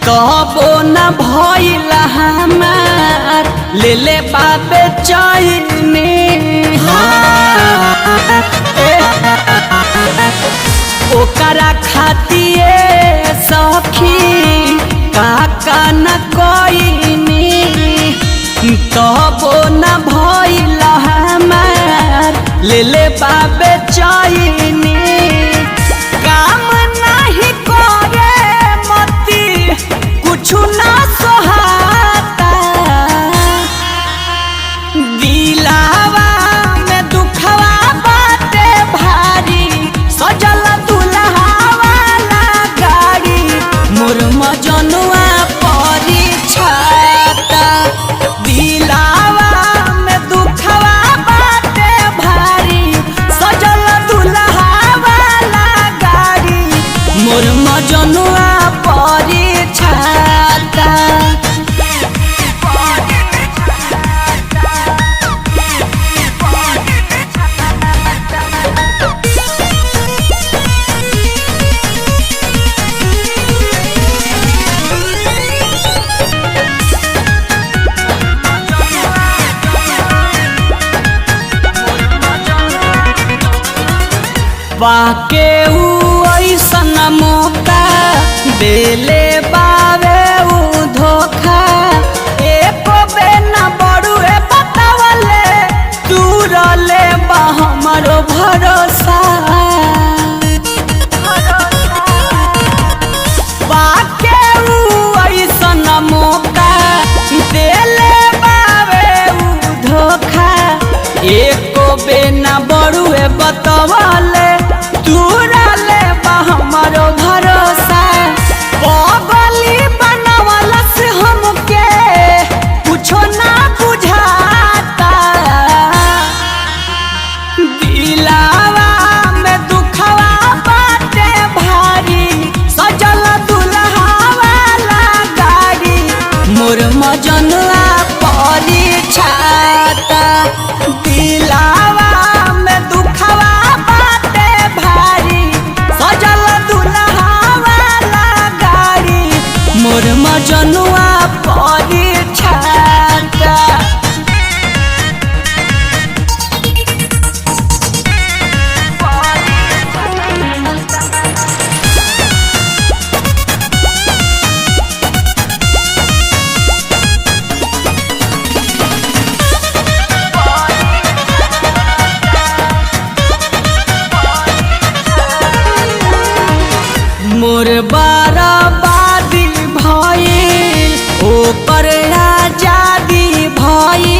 तबो न भइल हमार ले ले बाबे चैनी ओकरा खातिए सखी काका न कोइनी तबो न भइल हमार ले ले बाबे चैनी काम नहीं करे मती कुछु ना सोहाता दिलावा में दुखवा बाटे भारी सजल दुल्हा वाला गाड़ी मोर मजनुआ परीक्षाता दिलावा में दुखवा बाटे भारी सजल दुल्हा वाला गाड़ी मोर मजनुआ परीक्षाता बाके ऐसन मौका देले बावे धोखा एको बे न बड़ुए बतावले दूरले बा हमरो भरोसा बाके ऐसन मौका देले बावे धोखा एको बे न बड़ुए बतावले दूरले बा हमरो भरोसा पगली बनवला से हमके कुछो ना बुझाता दिलावा में दुखवा बाटे भारी सजल दुल्हा वाला गाड़ी मोर मजनुआ परीक्षाता दिलावा में दुखवा बाटे भारी सजल दुल्हा वाला गाड़ी मोर मजनुआ परीक्षाता मोर बर्बादी भइल ओकर आजादी भइल